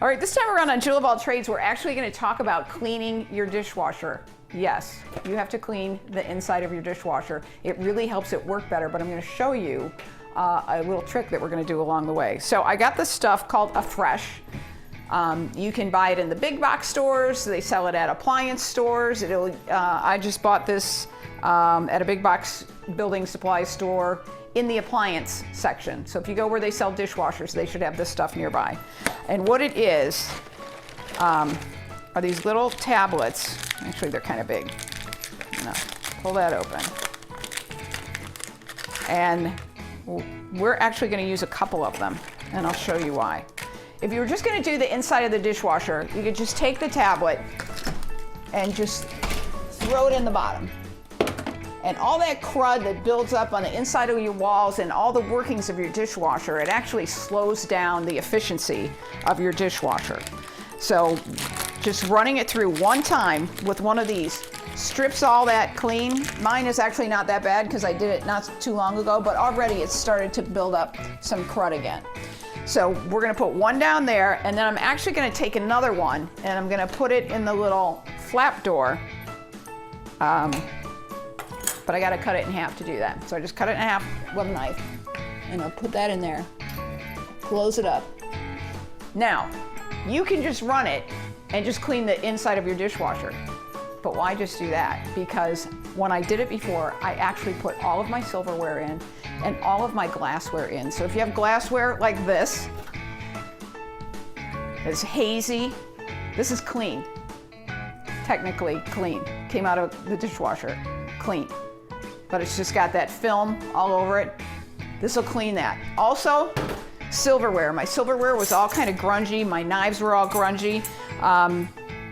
All right, this time around on Jill of All Trades, we're actually going to talk about cleaning your dishwasher. Yes, you have to clean the inside of your dishwasher. It really helps it work better, but I'm going to show you a little trick that we're going to do along the way. So I got this stuff called a Fresh. You can buy it in the big box stores. They sell it at appliance stores. I just bought this at a big box building supply store in the appliance section. So if you go where they sell dishwashers, they should have this stuff nearby. And what it is are these little tablets. Actually, they're kind of big. No, pull that open. And we're actually going to use a couple of them, and I'll show you why. If you were just going to do the inside of the dishwasher, you could just take the tablet and just throw it in the bottom. And all that crud that builds up on the inside of your walls and all the workings of your dishwasher, it actually slows down the efficiency of your dishwasher. So just running it through one time with one of these strips all that clean. Mine is actually not that bad because I did it not too long ago, but already it's started to build up some crud again. So we're gonna put one down there, and then I'm actually gonna take another one and I'm gonna put it in the little flap door. But I gotta cut it in half to do that. So I just cut it in half with a knife, and I'll put that in there, close it up. Now, you can just run it and just clean the inside of your dishwasher. But why just do that? Because when I did it before, I actually put all of my silverware in and all of my glassware in. So if you have glassware like this, it's hazy, this is clean. Technically clean. Came out of the dishwasher, clean. But it's just got that film all over it. This will clean that. Also, silverware. My silverware was all kind of grungy. My knives were all grungy.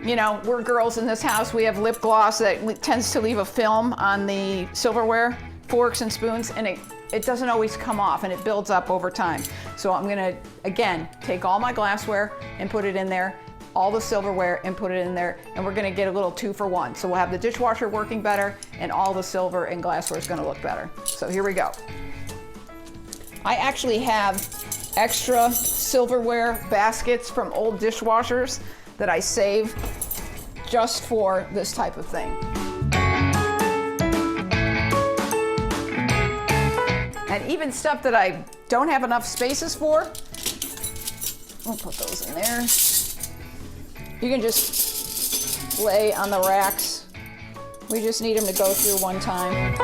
You know, we're girls in this house. We have lip gloss that tends to leave a film on the silverware, forks and spoons, and it doesn't always come off, and it builds up over time. So I'm gonna, again, take all my glassware and put it in there, all the silverware and put it in there, and we're gonna get a little 2-for-1. So we'll have the dishwasher working better, and all the silver and glassware is gonna look better. So here we go. I actually have extra silverware baskets from old dishwashers that I save just for this type of thing. And even stuff that I don't have enough spaces for, we'll put those in there. You can just lay on the racks. We just need them to go through one time.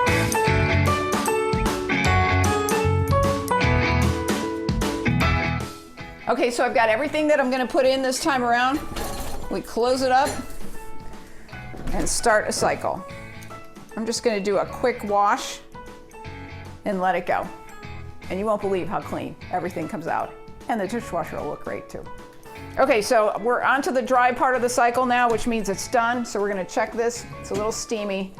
Okay, so I've got everything that I'm gonna put in this time around. We close it up and start a cycle. I'm just gonna do a quick wash and let it go. And you won't believe how clean everything comes out. And the dishwasher will look great too. Okay, so we're onto the dry part of the cycle now, which means it's done. So we're gonna check this. It's a little steamy,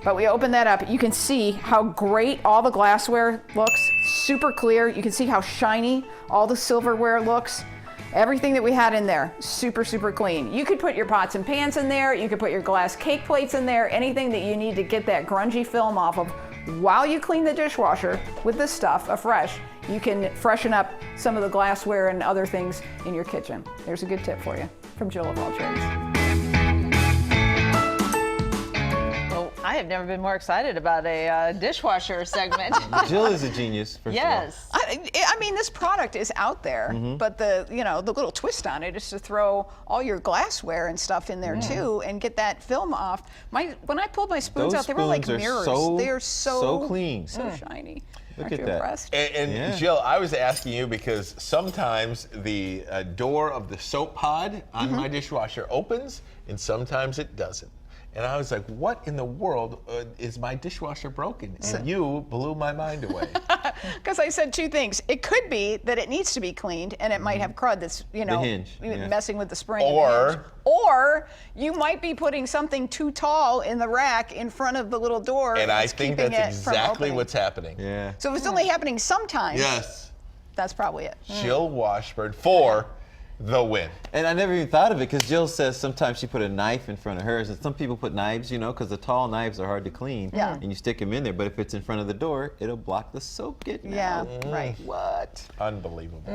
but we open that up. You can see how great all the glassware looks, super clear. You can see how shiny all the silverware looks. Everything that we had in there, super, super clean. You could put your pots and pans in there. You could put your glass cake plates in there. Anything that you need to get that grungy film off of while you clean the dishwasher with this stuff, a Fresh. You can freshen up some of the glassware and other things in your kitchen. There's a good tip for you from Jill of All Trades. Well, I have never been more excited about a dishwasher segment. Jill is a genius, for yes. sure. I mean, this product is out there, but the little twist on it is to throw all your glassware and stuff in there too, and get that film off. When I pulled my spoons out, they were like mirrors. They are so clean, so shiny. Look Aren't at you that. impressed? And Jill, I was asking you because sometimes the door of the soap pod on my dishwasher opens and sometimes it doesn't. And I was like, what in the world is my dishwasher broken? And you blew my mind away. Because I said two things. It could be that it needs to be cleaned and it might have crud that's, messing with the spring. Or you might be putting something too tall in the rack in front of the little door. And I think that's exactly what's happening. Yeah. So if it's only happening sometimes, yes, that's probably it. Jill Washburn for the win. And I never even thought of it because Jill says sometimes she put a knife in front of hers, and some people put knives, because the tall knives are hard to clean. Yeah. And you stick them in there, but if it's in front of the door, it'll block the soap getting out. Right. What? Unbelievable.